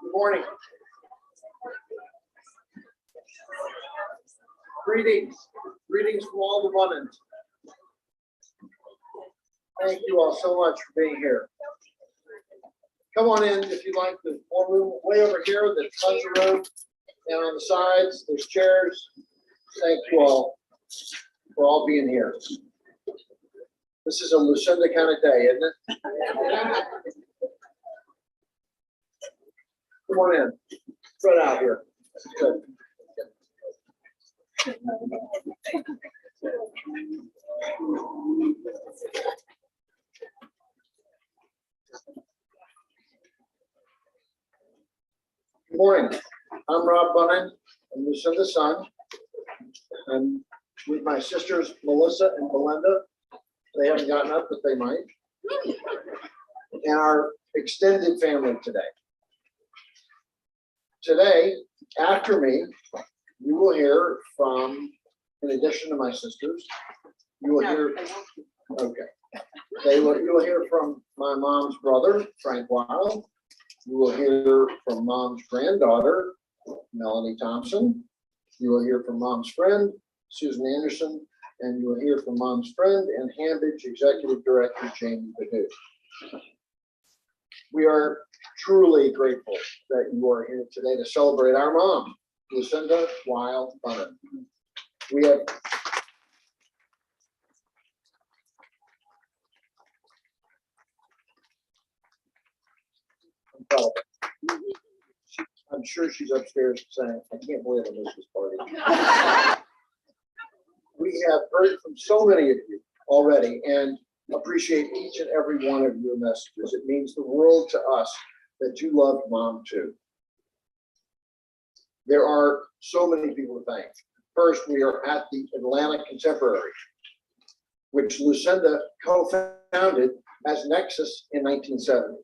Good morning. Greetings. Greetings from all the Bunnen. Thank you all so much for being here. Come on in if you'd like. There's more room way over here. There's tons of room. And on the sides, there's chairs. Thank you all for all being here. This is a Lucinda kind of day, isn't it? Come on in. Spread out here. Good. Good morning. I'm Rob Bunnen. I'm Lucinda's son. I'm with my sisters Melissa and Belinda. They haven't gotten up, but they might. And our extended family today. Today, after me, you will hear from, in addition to my sisters, you will hear, okay. You will hear from my mom's brother, Frank Weil. You will hear from mom's granddaughter, Melanie Thompson. You will hear from mom's friend, Susan Anderson, and you will hear from mom's friend and Hambidge Executive Director, Jamie Padu. We are truly grateful that you are here today to celebrate our mom, Lucinda Weil Bunnen. We have I'm sure she's upstairs saying, I can't believe I missed this party. We have heard from so many of you already and appreciate each and every one of your messages. It means the world to us that you loved mom too. There are so many people to thank. First, we are at the Atlanta Contemporary, which Lucinda co-founded as Nexus in 1970.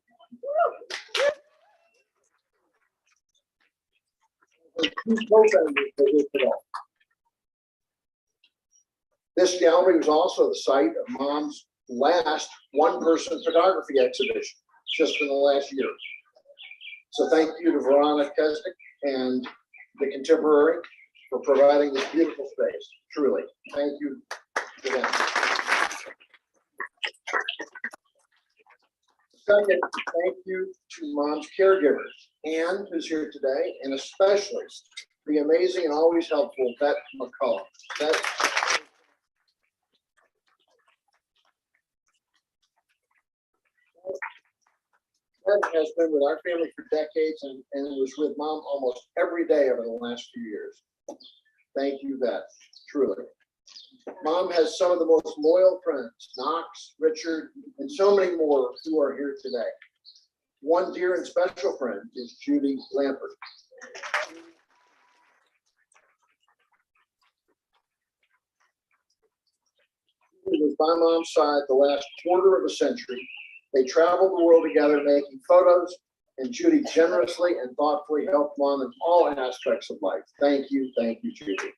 This gallery was also the site of mom's last one-person photography exhibition just in the last year. So thank you to Veronica Kesnick and the Contemporary for providing this beautiful space. Truly, thank you to them. Second, thank you to mom's caregivers, Anne, who's here today, and especially the amazing and always helpful Bette McCullough. Bette has been with our family for decades and was with mom almost every day over the last few years. Thank you, Bette, truly. Mom has some of the most loyal friends, Knox, Richard, and so many more who are here today. One dear and special friend is Judy Lampert. She was by mom's side the last quarter of a century. They traveled the world together making photos, and Judy generously and thoughtfully helped mom in all aspects of life. Thank you, Judy.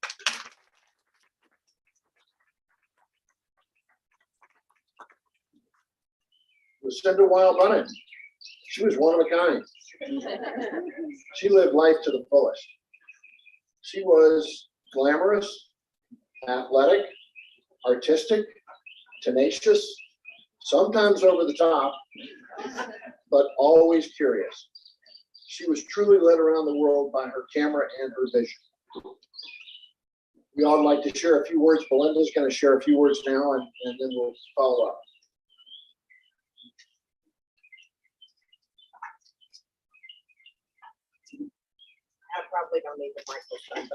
Lucinda Weil Bunnen. She was one of a kind. She lived life to the fullest. She was glamorous, athletic, artistic, tenacious, sometimes over the top, but always curious. She was truly led around the world by her camera and her vision. We all like to share a few words. Belinda's going to share a few words now, and then we'll follow up. I probably don't need the microphone.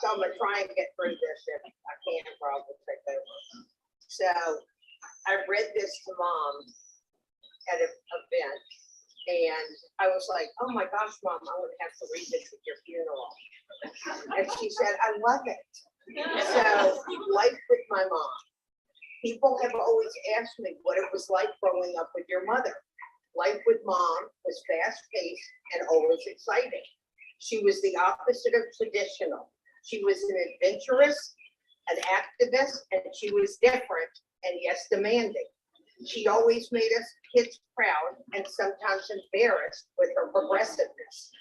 So I'm gonna try and get through this. If I can't, probably take over. So I read this to mom at an event, and I was like, "Oh my gosh, mom, I'm gonna have to read this at your funeral." And she said, "I love it." So life with my mom. People have always asked me what it was like growing up with your mother. Life with mom was fast-paced and always exciting. She was the opposite of traditional. She was an adventurous, an activist, and she was different and yes, demanding. She always made us kids proud and sometimes embarrassed with her progressiveness.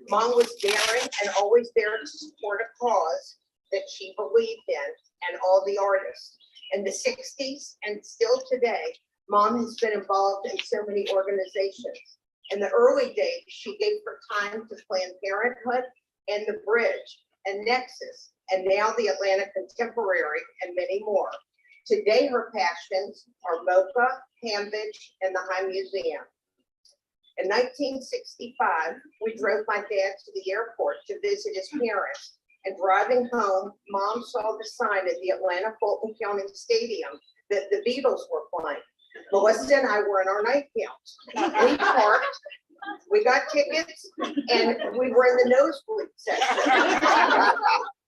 Mom was daring and always there to support a cause that she believed in and all the artists. In the 60s and still today, Mom has been involved in so many organizations. In the early days, she gave her time to Planned Parenthood and the Bridge and Nexus, and now the Atlanta Contemporary and many more. Today, her passions are MoCA, Cambridge, and the High Museum. In 1965, we drove my dad to the airport to visit his parents. And driving home, Mom saw the sign at the Atlanta Fulton County Stadium that the Beatles were playing. Melissa and I were in our nightgowns. We parked, we got tickets, and we were in the nosebleed section.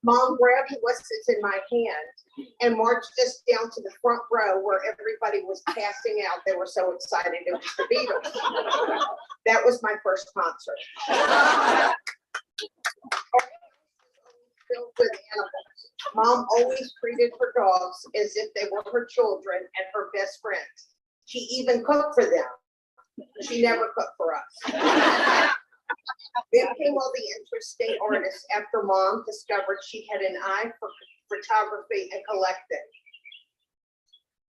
Mom grabbed what's in my hand and marched us down to the front row where everybody was passing out. They were so excited. It was the Beatles. That was my first concert. Filled with animals. Mom always treated her dogs as if they were her children and her best friends. She even cooked for them. She never cooked for us. Then came all the interesting artists after Mom discovered she had an eye for photography and collecting.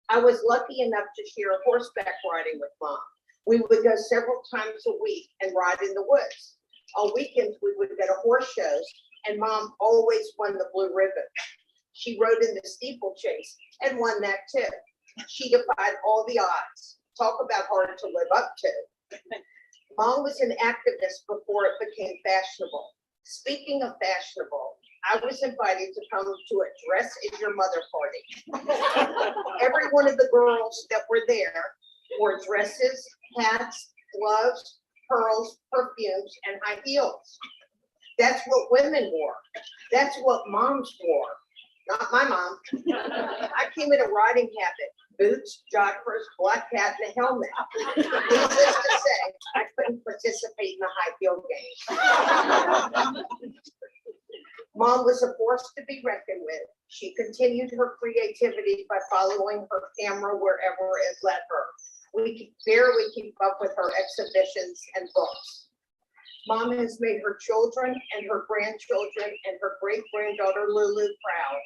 I was lucky enough to share horseback riding with Mom. We would go several times a week and ride in the woods. On weekends, we would go to horse shows, and Mom always won the blue ribbon. She rode in the steeplechase and won that too. She defied all the odds. Talk about hard to live up to. Mom was an activist before it became fashionable. Speaking of fashionable, I was invited to come to a dress is your mother party. Every one of the girls that were there wore dresses, hats, gloves, pearls, perfumes, and high heels. That's what women wore. That's what moms wore. Not my mom. I came in a riding habit, boots, joggers, black hat, and a helmet. Needless to say, I couldn't participate in the high heel game. Mom was a force to be reckoned with. She continued her creativity by following her camera wherever it led her. We could barely keep up with her exhibitions and books. Mom has made her children and her grandchildren and her great-granddaughter Lulu proud.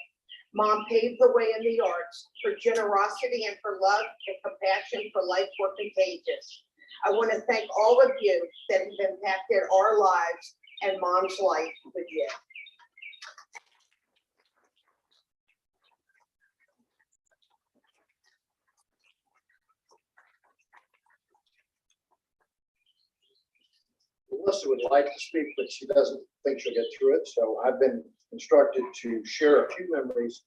Mom paved the way in the arts. Her generosity and her love and compassion for life were contagious. I want to thank all of you that have impacted our lives and Mom's life with you. Melissa would like to speak, but she doesn't think she'll get through it. So I've been instructed to share a few memories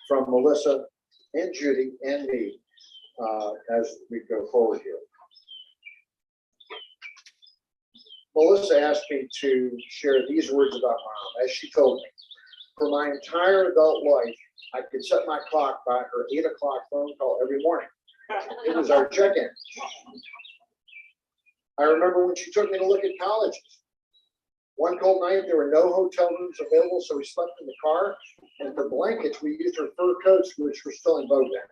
from Melissa and Judy and me as we go forward here. Melissa asked me to share these words about Mom. As she told me, for my entire adult life, I could set my clock by her 8 o'clock phone call every morning. It was our check-in. I remember when she took me to look at colleges. One cold night, there were no hotel rooms available, so we slept in the car. And for blankets, we used her fur coats, which were still in vogue then.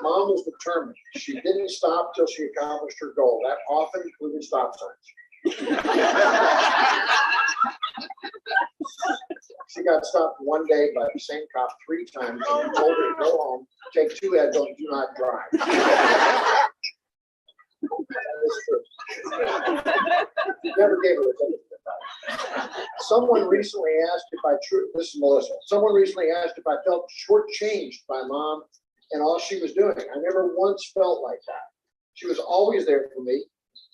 Mom was determined. She didn't stop till she accomplished her goal. That often included stop signs. She got stopped one day by the same cop 3 times and told her to go home, take 2 Eds, and do not drive. Never gave her a ticket. Someone recently asked if this is Melissa. Someone recently asked if I felt shortchanged by Mom and all she was doing. I never once felt like that. She was always there for me,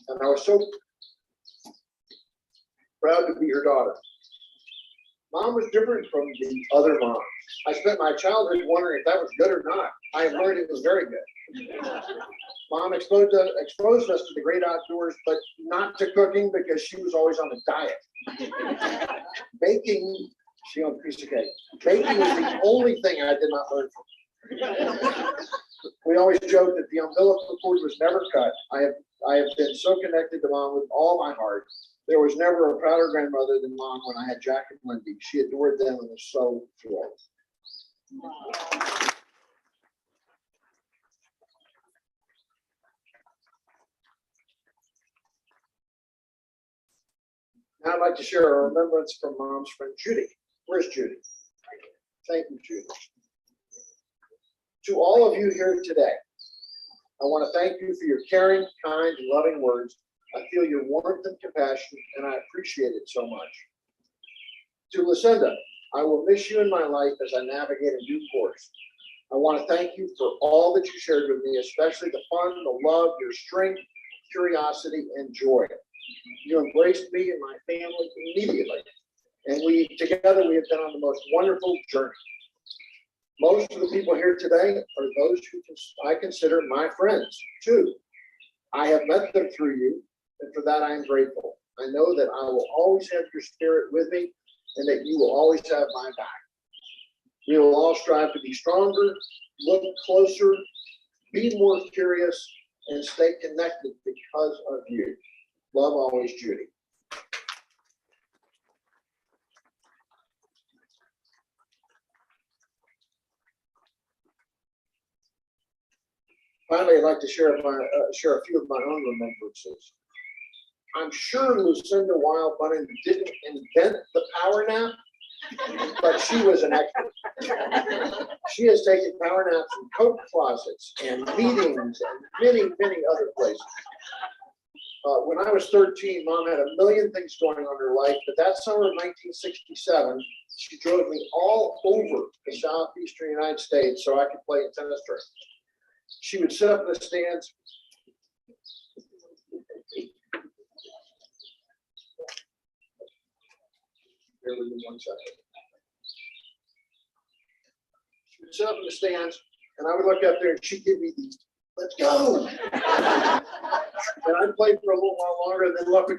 and I was so proud to be her daughter. Mom was different from the other moms. I spent my childhood wondering if that was good or not. I have learned it was very good. Mom exposed us to the great outdoors, but not to cooking because she was always on a diet. Baking, she owned a piece of cake. Baking was the only thing I did not learn from her. We always joked that the umbilical cord was never cut. I have been so connected to Mom with all my heart. There was never a prouder grandmother than Mom when I had Jack and Wendy. She adored them and was so thrilled. I'd like to share a remembrance from Mom's friend Judy. Where's Judy? Thank you, Judy. To all of you here today, I want to thank you for your caring, kind, and loving words. I feel your warmth and compassion, and I appreciate it so much. To Lucinda, I will miss you in my life as I navigate a new course. I want to thank you for all that you shared with me, especially the fun, the love, your strength, curiosity, and joy. You embraced me and my family immediately, and together we have been on the most wonderful journey. Most of the people here today are those who I consider my friends, too. I have met them through you, and for that I am grateful. I know that I will always have your spirit with me, and that you will always have my back. We will all strive to be stronger, look closer, be more curious, and stay connected because of you. Love always, Judy. Finally, I'd like to share a few of my own remembrances. I'm sure Lucinda Weil Bunnen didn't invent the power nap, but she was an expert. She has taken power naps in coat closets and meetings and many, many other places. When I was 13, Mom had a million things going on in her life, but that summer of 1967, she drove me all over the southeastern United States so I could play in tennis tournaments. She would sit up in the stands. Bear with me 1 second. She would sit up in the stands, and I would look up there, and she'd give me these, "Let's go!" And I'd play for a little while longer, and then look up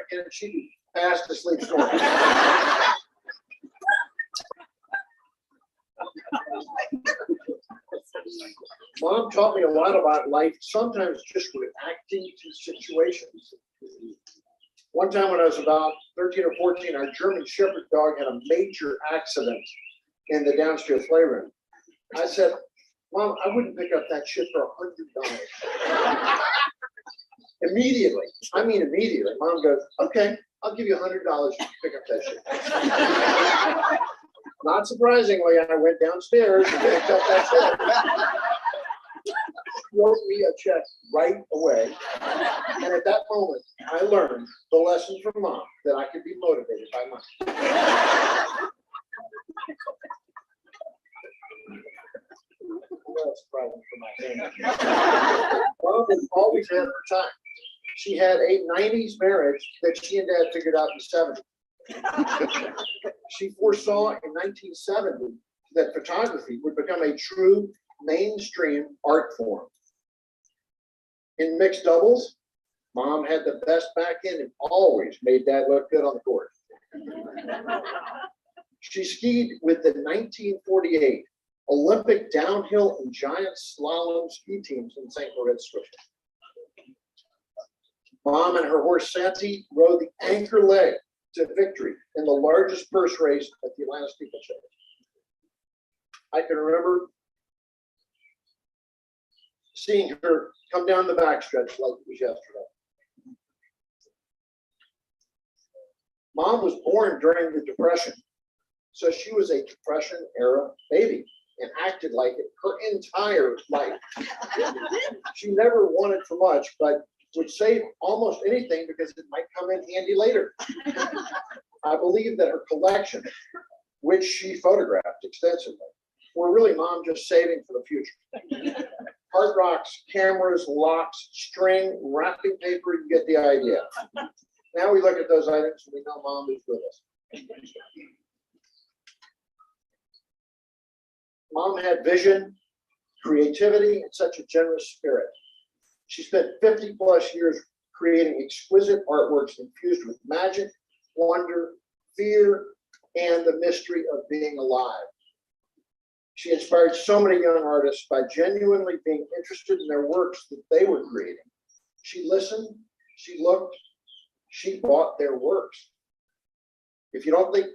again, and she'd be fast asleep snoring. Mom taught me a lot about life, sometimes just reacting to situations. One time when I was about 13 or 14, our German Shepherd dog had a major accident in the downstairs playroom. I said, "Mom, I wouldn't pick up that shit for $100. Immediately, Mom goes, "Okay, I'll give you $100 to pick up that shit." Not surprisingly, I went downstairs and picked up that shit. Wrote me a check right away. And at that moment, I learned the lesson from Mom that I could be motivated by money. Well, surprising for my family. Mom has always had her time. She had a 90s marriage that she and Dad figured out in the 70s. She foresaw in 1970 that photography would become a true mainstream art form. In mixed doubles, Mom had the best backhand and always made Dad look good on the court. She skied with the 1948 Olympic downhill and giant slalom ski teams in St. Moritz, Switzerland. Mom and her horse Santi rode the anchor leg to victory in the largest purse race at the Atlanta Steeplechase. I can remember seeing her come down the backstretch like it was yesterday. Mom was born during the Depression, so she was a Depression-era baby and acted like it her entire life. She never wanted for much, but would save almost anything because it might come in handy later. I believe that her collection, which she photographed extensively, were really Mom just saving for the future. Heart rocks, cameras, locks, string, wrapping paper, you get the idea. Now we look at those items and we know Mom is with us. Mom had vision, creativity, and such a generous spirit. She spent 50 plus years creating exquisite artworks infused with magic, wonder, fear, and the mystery of being alive. She inspired so many young artists by genuinely being interested in their works that they were creating. She listened, she looked, she bought their works. If you don't think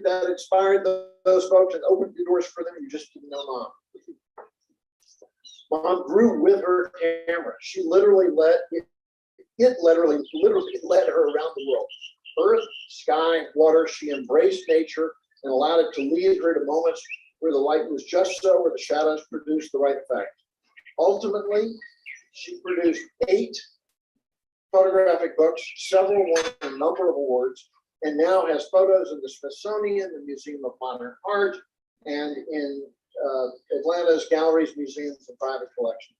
that inspired those folks and opened the doors for them, you just didn't know Mom. Mom grew with her camera. She literally literally led her around the world. Earth, sky, water, she embraced nature and allowed it to lead her to moments where the light was just so, where the shadows produced the right effect. Ultimately, she produced 8 photographic books, several won a number of awards, and now has photos in the Smithsonian, the Museum of Modern Art, and in Atlanta's galleries, museums, and private collections.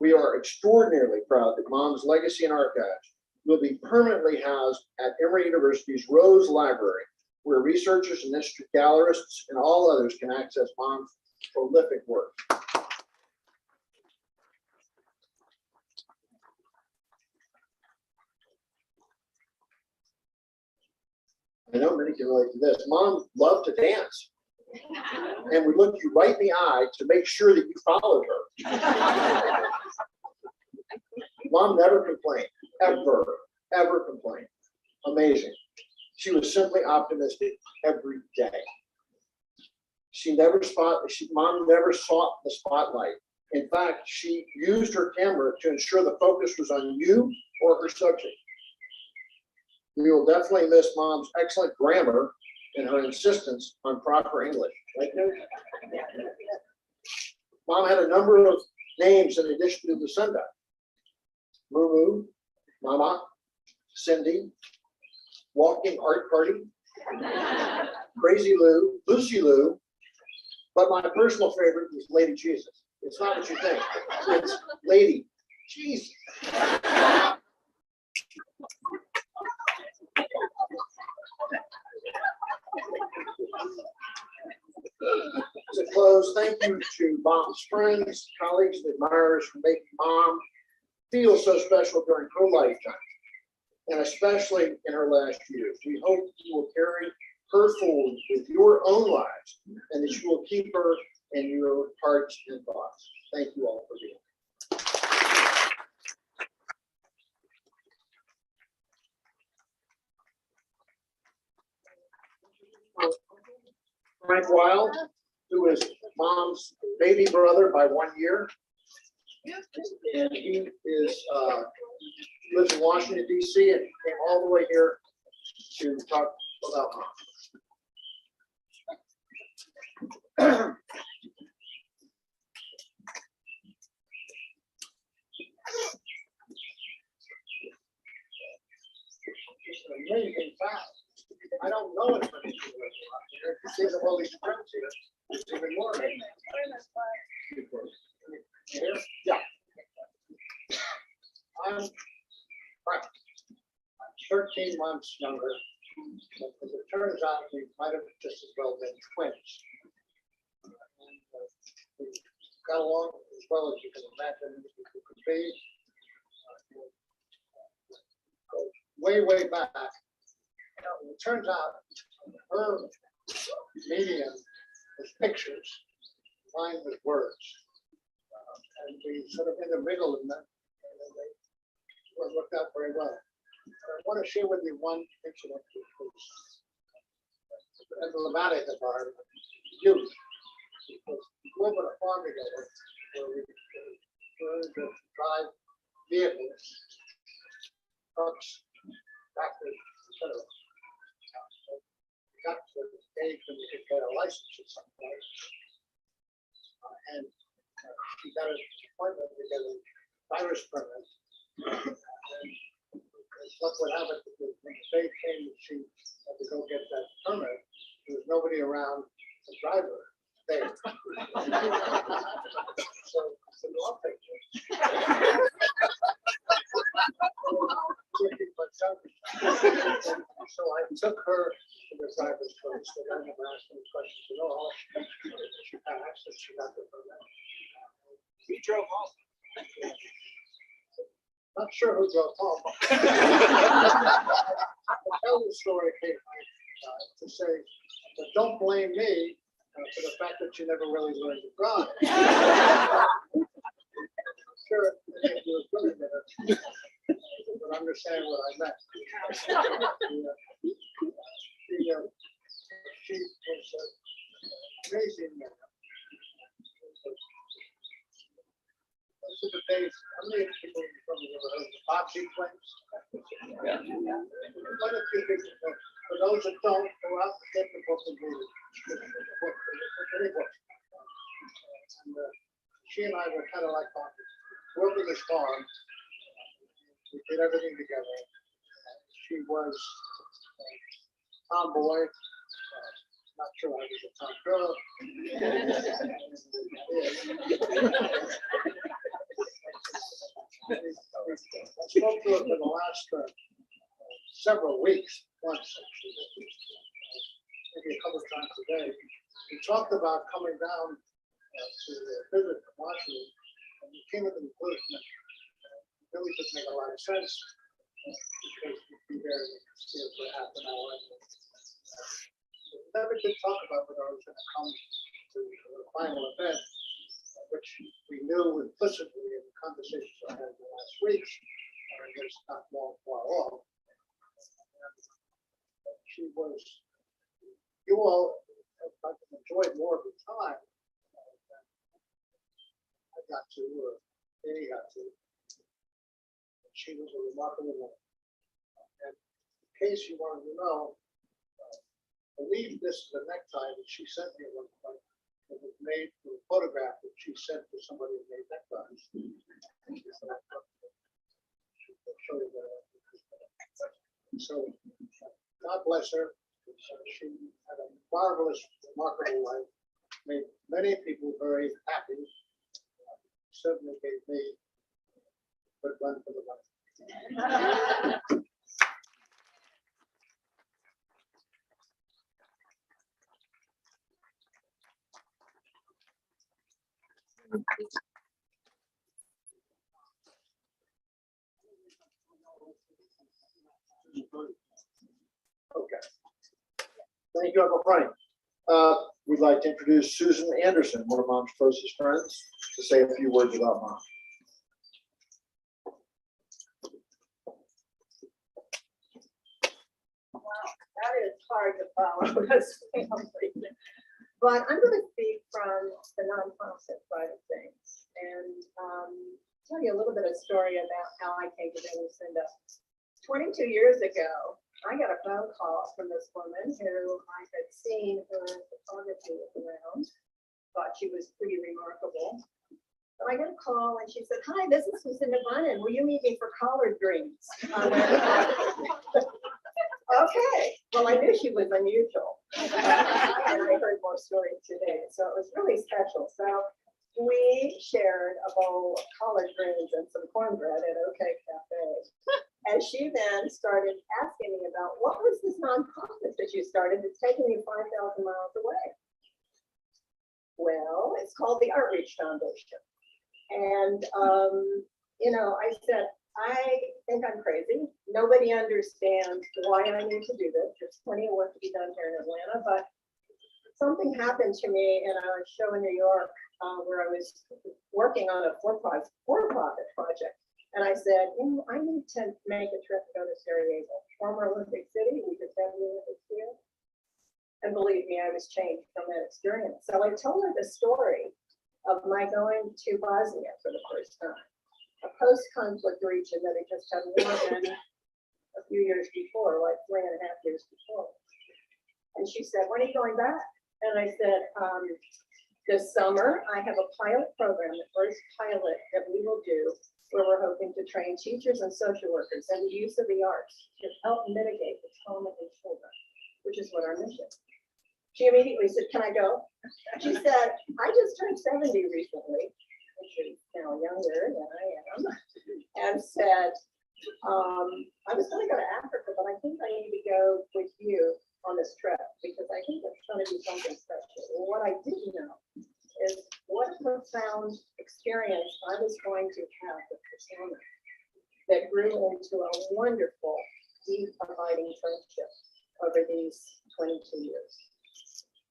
We are extraordinarily proud that Mom's legacy and archives will be permanently housed at Emory University's Rose Library, where researchers and institute gallerists and all others can access Mom's prolific work. I know many can relate to this. Mom loved to dance and would look you right in the eye to make sure that you followed her. Mom never complained, ever complained. Amazing. She was simply optimistic every day. Mom never sought the spotlight. In fact, she used her camera to ensure the focus was on you or her subject. We will definitely miss Mom's excellent grammar and her insistence on proper English. Right there? Mom had a number of names in addition to Lucinda. Moo, Mama, Cindy, Walking Art Party, Crazy Lou, Lucy Lou, but my personal favorite is Lady Jesus. It's not what you think. It's Lady Jesus. To close, thank you to Mom's friends, colleagues, and admirers for making Mom feel so special during her lifetime, and especially in her last years. We hope you will carry her forward with your own lives, and that you will keep her in your hearts and thoughts. Thank you all for being here. Frank Wild, who is Mom's baby brother by 1 year. And he is lives in Washington, D.C. and came all the way here to talk about Mom. It's an amazing fact. I don't know it from here. To see the Holy Spirit here, it's even more amazing. Here? Yeah. I'm 13 months younger, but as it turns out, we might have just as well been twins. And we got along as well as you can imagine we could be. Way back. It turns out her medium is pictures, mine with words. And we sort of intermingled in them, and they worked out very well. I want to share with you one incident which was emblematic of our youth. Because we grew up on a farm together where we learned to drive vehicles, trucks, tractors, etc. We got to the age when you could get a license at some point. And she got an appointment to get a driver's permit. And look what happened, because when the state came and she had to go get that permit, there was nobody around to drive her there. So I said, well, I'll take you. So I took her to the driver's place, and I never asked any questions at all. She passed, and she got the permit. We drove home. Not sure who drove home. I'll tell the story to say, but don't blame me for the fact that you never really learned to drive. Sure, it was really better. But understand what I meant. She was amazing. Those are the days, how many people in the company ever heard of the Boxy twins? Yeah. Quite a few people, for those that don't, go out and get the book and read it. Any book. And she and I were kind of like working this farm. We did everything together. She was tomboy. Not sure I was a tom girl. I spoke to her for the last several weeks, once actually, maybe a couple of times a day. We talked about coming down to visit Washington, and we came to the conclusion that it really didn't make a lot of sense because we'd be there for half an hour. Never did talk about whether I was going to come to the final event, which we knew implicitly in the conversations I had in the last weeks, I guess not long far off. She was, you all have enjoyed more of the time I got to, or they got to. She was a remarkable woman. And in case you wanted to know, I believe this is the necktie that she sent me at one point. It was made from a photograph that she sent to somebody who made neckties. Show you that. So, God bless her. She had a marvelous, remarkable life. Made many people very happy. Certainly gave me a good run for the money. Okay. Thank you, Uncle Frank. We'd like to introduce Susan Anderson, one of Mom's closest friends, to say a few words about Mom. That is hard to follow this family. But I'm going to speak from the nonprofit side of things and tell you a little bit of story about how I came to know Lucinda. 22 years ago, I got a phone call from this woman who I had seen her photography around, thought she was pretty remarkable. But I got a call and she said, "Hi, this is Lucinda Bunnen. Will you meet me for collard greens?" I went, okay, well, I knew she was unusual. And I heard more stories today, so it was really special. So we shared a bowl of collard greens and some cornbread at OK Cafe. And she then started asking me about what was this nonprofit that you started that's taking you 5,000 miles away? Well, it's called the Outreach Foundation. And, you know, I said, I think I'm crazy. Nobody understands why I need to do this. There's plenty of work to be done here in Atlanta, but something happened to me in a show in New York where I was working on a for-profit project. And I said, you know, I need to make a trip to go to Sarajevo, former Olympic City. We just had the Olympics here. And believe me, I was changed from that experience. So I told her the story of my going to Bosnia for the first time, a post-conflict region that had just had war in a few years before, like 3.5 years before. And she said, "When are you going back?" And I said, "This summer, I have a pilot program, the first pilot that we will do, where we're hoping to train teachers and social workers in the use of the arts to help mitigate the trauma in children, which is what our mission." She immediately said, "Can I go?" She said, "I just turned 70 recently," which is now younger than I am, and said, "I was going to go to Africa, but I think I need to go with you on this trip because I think it's going to be something special." Well, what I didn't know is what a profound experience I was going to have with this woman that grew into a wonderful, deep, abiding friendship over these 22 years.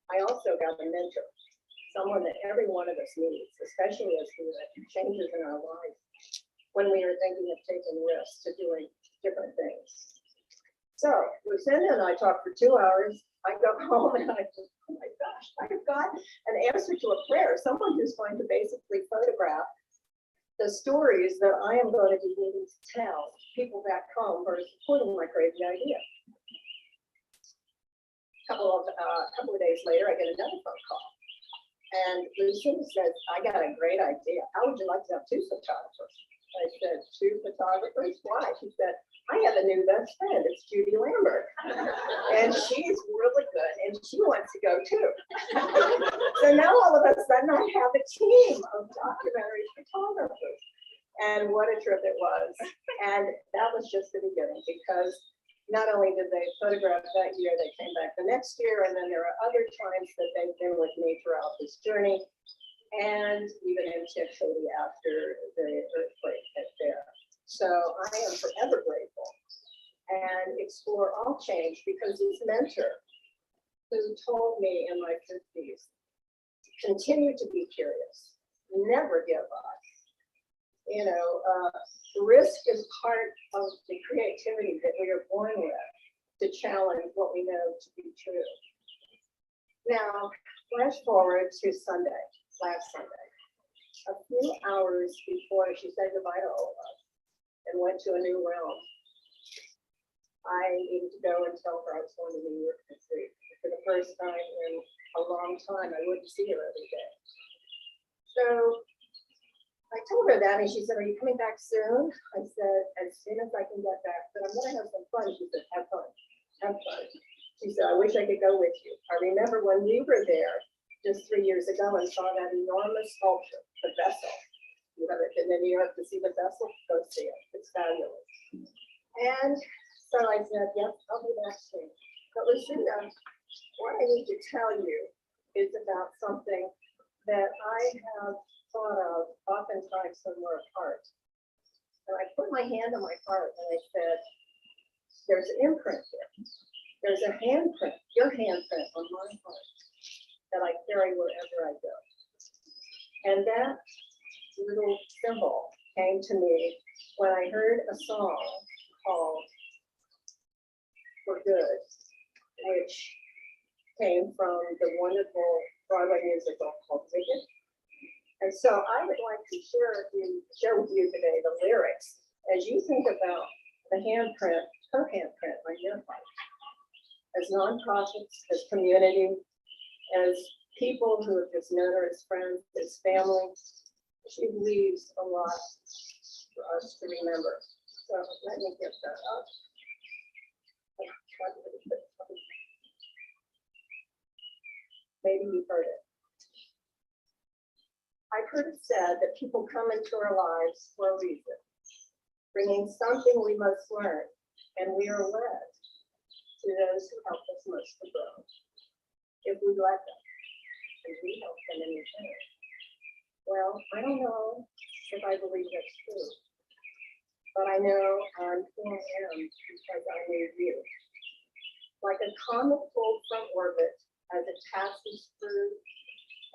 I also got a mentor, someone that every one of us needs, especially as we make changes in our lives when we are thinking of taking risks to doing different things. So Lucinda and I talked for 2 hours. I got home and I said, "Oh my gosh, I've got an answer to a prayer. Someone who's going to basically photograph the stories that I am going to be needing to tell people back home who are supporting my crazy idea. Couple of days later, I get another phone call. And Lucinda says, I got a great idea. How would you like to have two photographers? I said, two photographers? Why? She said, I have a new best friend. It's Judy Lambert. And she's really good. And she wants to go too. So now all of a sudden I have a team of documentary photographers. And what a trip it was. And that was just the beginning, because not only did they photograph that year, they came back the next year, and then there are other times that they've been with me throughout this journey, and even in Haiti after the earthquake hit there. So I am forever grateful and explore all change, because this mentor who told me in my 50s, continue to be curious, never give up. You know, risk is part of the creativity that we are born with to challenge what we know to be true. Now, flash forward to Sunday, last Sunday. A few hours before she said goodbye to all of us and went to a new realm, I needed to go and tell her I was going to New York this week. For the first time in a long time, I wouldn't see her every day. So I told her that, and she said, are you coming back soon? I said, as soon as I can get back, but I'm gonna have some fun. She said, have fun, have fun. She said, I wish I could go with you. I remember when we were there just 3 years ago and saw that enormous sculpture, the vessel. You haven't been to New York to see the vessel? Go see it, it's fabulous. And so I said, yep, I'll be back soon. But Lucinda, what I need to tell you is about something that I have thought of oftentimes when we're apart. And I put my hand on my heart and I said, there's an imprint here. There's a handprint, your handprint on my heart that I carry wherever I go. And that little symbol came to me when I heard a song called For Good, which came from the wonderful Broadway musical called Wicked. And so I would like to share with you today the lyrics as you think about the handprint, her handprint on your heart. As nonprofits, as community, as people who have just known her as friends, as family, she leaves a lot for us to remember. So let me get that up. Maybe you've heard it. I've heard it said that people come into our lives for a reason, bringing something we must learn, and we are led to those who help us most to grow. If we let them, and we help them in return. Well, I don't know if I believe that's true, but I know I'm who I am because I knew you. Like a comet pulled from orbit as it passes through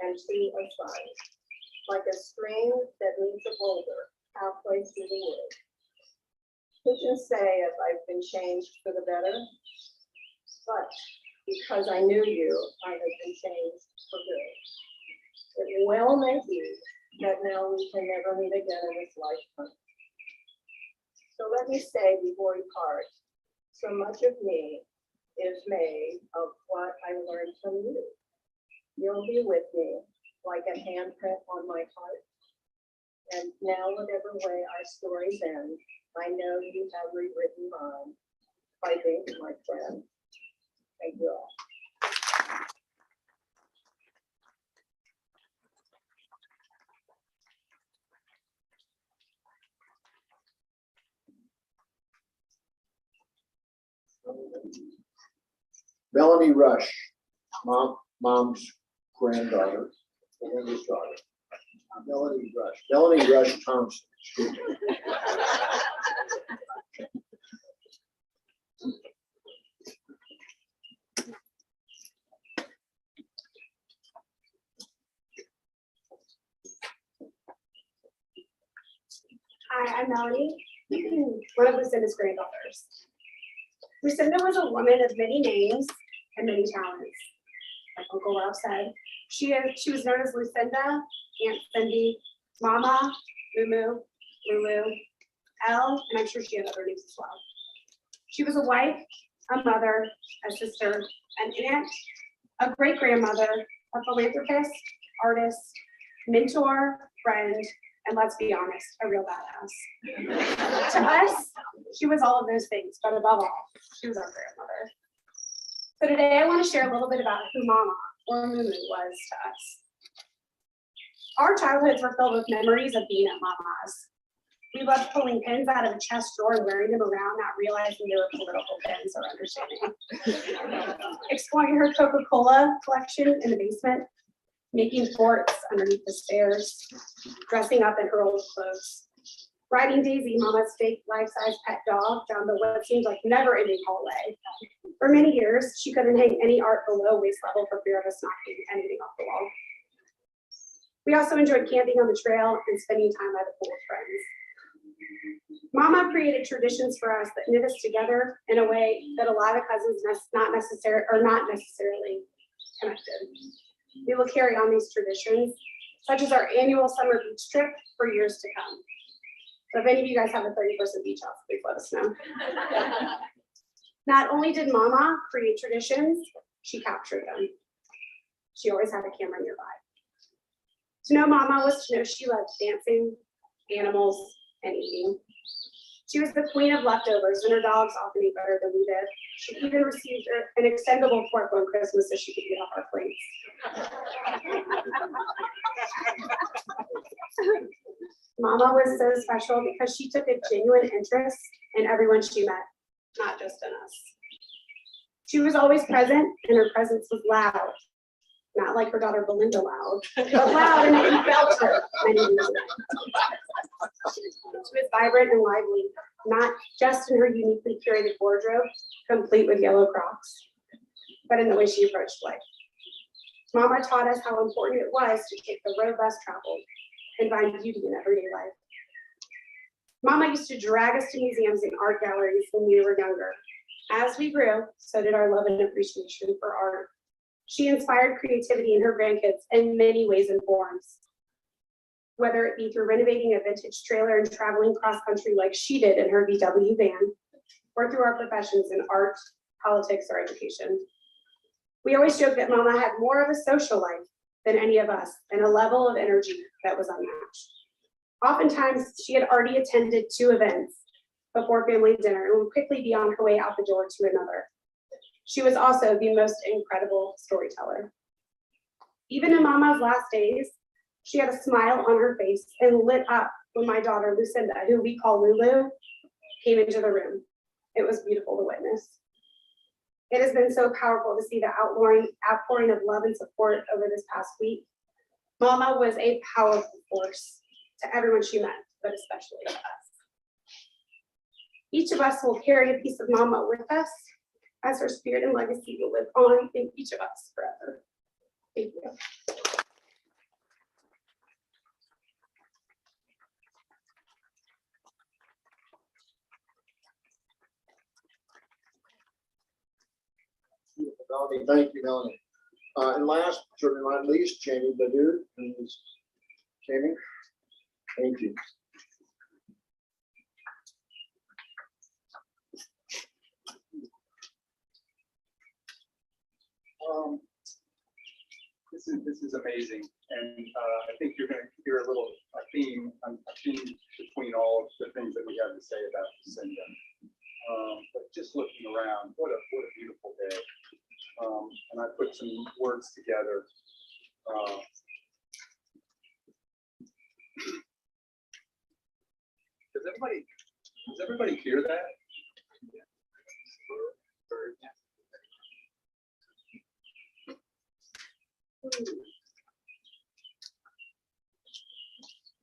and to a sun. Like a stream that meets a boulder halfway through the wood. Who can say if I've been changed for the better? But because I knew you, I have been changed for good. It well may be that now we can never meet again in this lifetime. So let me say before we part, so much of me is made of what I learned from you. You'll be with me like a handprint on my heart. And now, whatever way our stories end, I know you have rewritten mine by being my friend. Thank you all. Melanie Rush, mom's granddaughter, and Linda's daughter. Melanie Rush Thompson, excuse me. Hi, I'm Melanie, one of Lucinda's granddaughters. Lucinda was a woman of many names and many talents. Like Uncle Rob said, she was known as Lucinda, Aunt Cindy, Mama, Mumu, Lulu, Elle, and I'm sure she had other names as well. She was a wife, a mother, a sister, an aunt, a great-grandmother, a philanthropist, artist, mentor, friend, and let's be honest, a real badass. To us, she was all of those things, but above all, she was our grandmother. So today I want to share a little bit about who Mama, or Mumu, was to us. Our childhoods were filled with memories of being at Mama's. We loved pulling pins out of a chest drawer and wearing them around, not realizing they were political pins or understanding. Exploring her Coca-Cola collection in the basement, making forts underneath the stairs, dressing up in her old clothes, riding Daisy, Mama's fake life-size pet dog, down the what seemed like never-ending hallway. For many years, she couldn't hang any art below waist level for fear of us knocking anything off the wall. We also enjoyed camping on the trail and spending time by the pool with friends. Mama created traditions for us that knit us together in a way that a lot of cousins not necessarily connected. We will carry on these traditions, such as our annual summer beach trip, for years to come. So if any of you guys have a 30-person beach house, please let us know. Not only did Mama create traditions, she captured them. She always had a camera nearby. To know Mama was to know she loved dancing, animals, and eating. She was the queen of leftovers, and her dogs often ate better than we did. She even received an extendable fork on Christmas so she could eat off our plates. Mama was so special because she took a genuine interest in everyone she met, not just in us. She was always present, and her presence was loud. Not like her daughter Belinda loud, but loud and you felt her many years ago. She was vibrant and lively, not just in her uniquely curated wardrobe, complete with yellow Crocs, but in the way she approached life. Mama taught us how important it was to take the road less traveled and find beauty in everyday life. Mama used to drag us to museums and art galleries when we were younger. As we grew, so did our love and appreciation for art. She inspired creativity in her grandkids in many ways and forms, whether it be through renovating a vintage trailer and traveling cross-country like she did in her VW van, or through our professions in art, politics, or education. We always joke that Mama had more of a social life than any of us, and a level of energy that was unmatched. Oftentimes, she had already attended 2 events before family dinner and would quickly be on her way out the door to another. She was also the most incredible storyteller. Even in Mama's last days, she had a smile on her face and lit up when my daughter Lucinda, who we call Lulu, came into the room. It was beautiful to witness. It has been so powerful to see the outpouring of love and support over this past week. Mama was a powerful force to everyone she met, but especially to us. Each of us will carry a piece of Mama with us, as her spirit and legacy will live on in each of us forever. Thank you. Beautiful, Melanie. Thank you, Melanie. And last, certainly not least, Jamie Badu. Jamie, thank you. This is amazing, and I think you're going to hear a theme between all of the things that we have to say about Lucinda. But just looking around, what a beautiful day. And I put some words together. Does everybody hear that?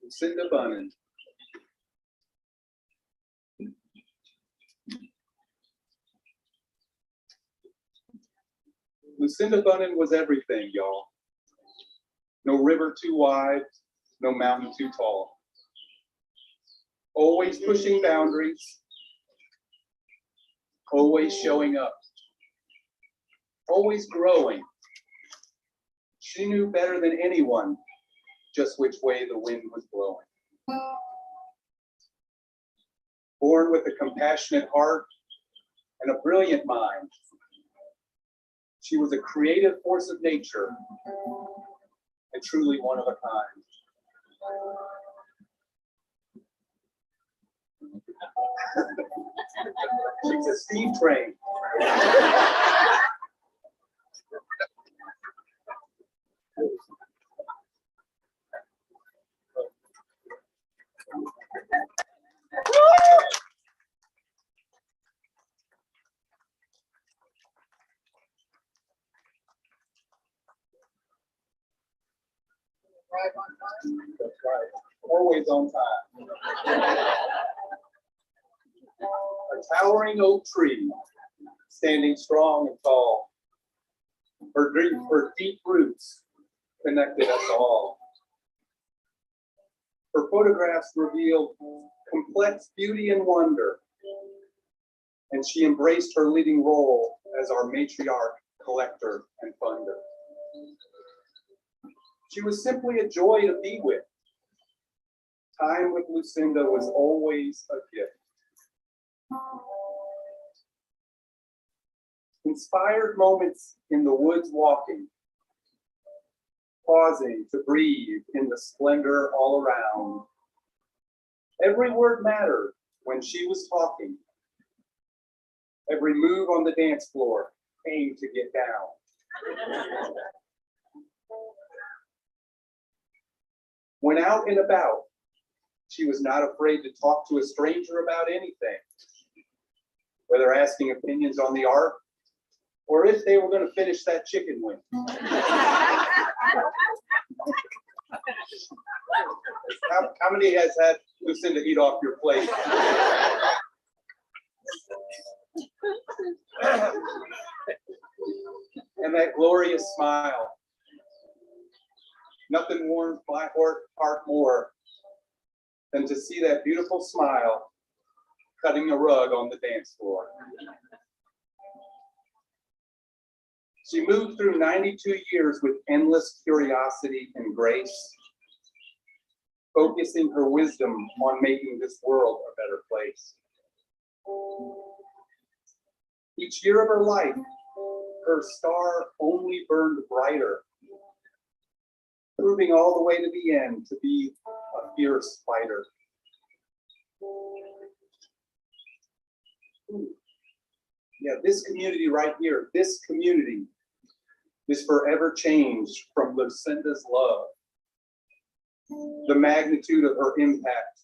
Lucinda Bunnen. Lucinda Bunnen was everything, y'all. No river too wide, no mountain too tall. Always pushing boundaries, always showing up, always growing. She knew better than anyone just which way the wind was blowing. Born with a compassionate heart and a brilliant mind, she was a creative force of nature and truly one of a kind. She's a steam train. That's right. Always on time. A towering oak tree, standing strong and tall. Her deep roots connected us all. Her photographs revealed complex beauty and wonder, and she embraced her leading role as our matriarch, collector, and funder. She was simply a joy to be with. Time with Lucinda was always a gift. Inspired moments in the woods walking, pausing to breathe in the splendor all around. Every word mattered when she was talking. Every move on the dance floor came to get down. When out and about, she was not afraid to talk to a stranger about anything, whether asking opinions on the art or if they were going to finish that chicken wing. How many has had Lucinda eat off your plate? And that glorious smile. Nothing warms my heart more than to see that beautiful smile cutting a rug on the dance floor. She moved through 92 years with endless curiosity and grace, focusing her wisdom on making this world a better place. Each year of her life, her star only burned brighter, proving all the way to the end to be a fierce fighter. Yeah, this community right here, this community is forever changed from Lucinda's love. The magnitude of her impact,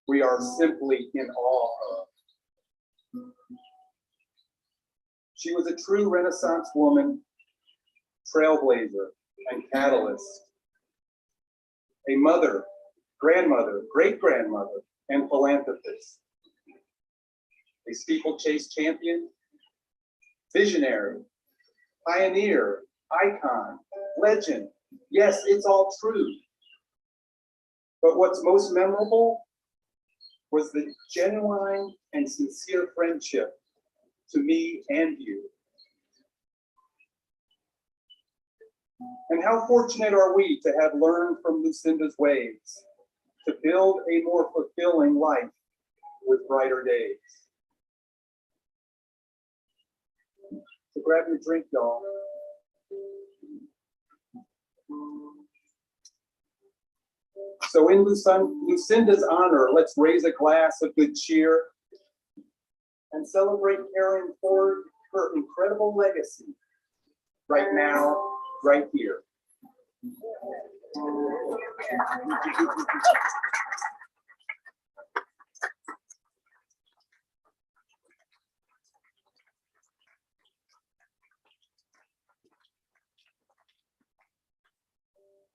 we are simply in awe of. She was a true Renaissance woman, trailblazer, and catalyst. A mother, grandmother, great-grandmother, and philanthropist. A steeplechase champion, visionary, pioneer, icon, legend. Yes, it's all true. But what's most memorable was the genuine and sincere friendship to me and you. And how fortunate are we to have learned from Lucinda's ways to build a more fulfilling life with brighter days. So grab your drink, y'all. So in Lucinda's honor, let's raise a glass of good cheer and celebrate carrying forward her incredible legacy right now, right here.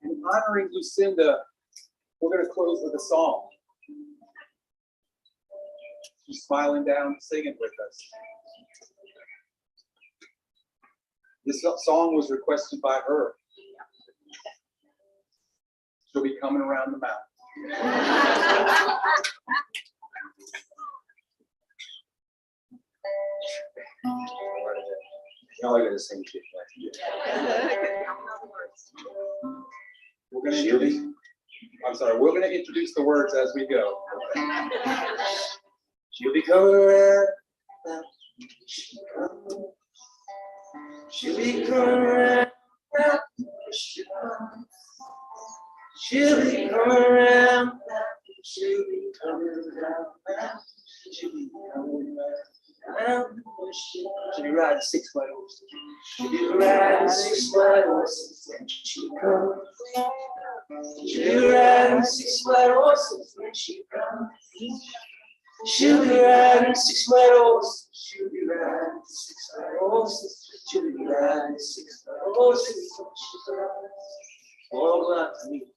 In honoring Lucinda, we're going to close with a song. She's smiling down, singing with us. This song was requested by her. She'll be coming around the mountain. Y'all are gonna sing shit We're going to introduce I'm sorry, we're gonna introduce the words as we go. She'll be coming around. She'll be coming around. She'll be coming around. She'll be coming around. She'll be coming around. She'll be riding 6 white horses. She'll be riding 6 white horses when she comes. She'll be riding 6 white horses when she comes. She'll be riding 6 white horses. She'll be riding 6 white horses. She'll be riding 6 white horses when she comes. All go out to meet her.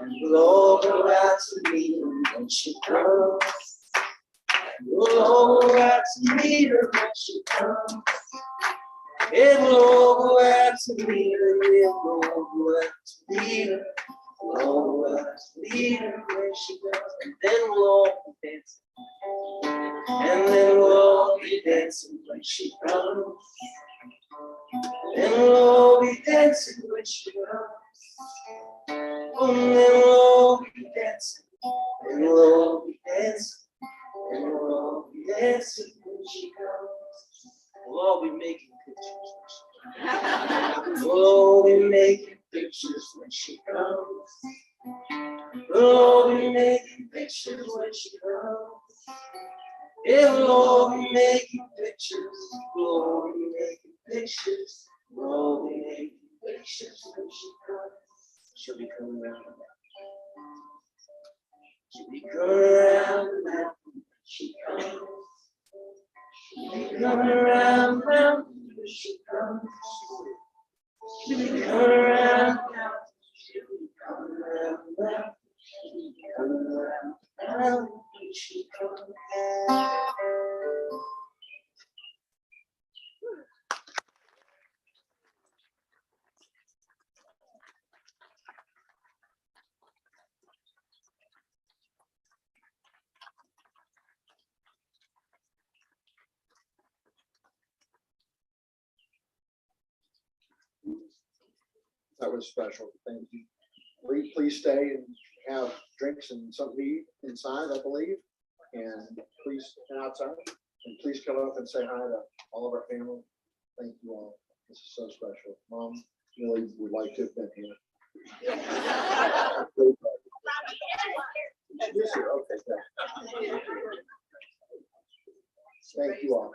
And we'll all go out to meet her when she comes. We'll all go out to meet her when she comes. And we'll all go out to meet her. Yeah, we'll all go out to meet her. We'll all go out to meet her when she comes. And then we'll all be dancing. And then we'll all be dancing when she comes. And we'll all be dancing when she comes. And then we'll all be dancing. And we'll all be dancing. And we'll all be dancing when she comes. We'll all be making pictures. We'll all be making pictures when she comes. We'll all be making pictures when she comes. Yeah, we'll all be making pictures. We'll all be making pictures. We'll all be making pictures when she comes. She'll be coming around. She'll be coming around now. She comes. She'll be coming around now. She comes. She'll be coming around now. She'll be coming around now. She'll be coming around now. She comes. That was special. Thank you. Please stay and have drinks and something to eat inside, I believe. And please, and outside. And please come up and say hi to all of our family. Thank you all. This is so special. Mom really would like to have been here. Yes, sir. Okay, thank you all.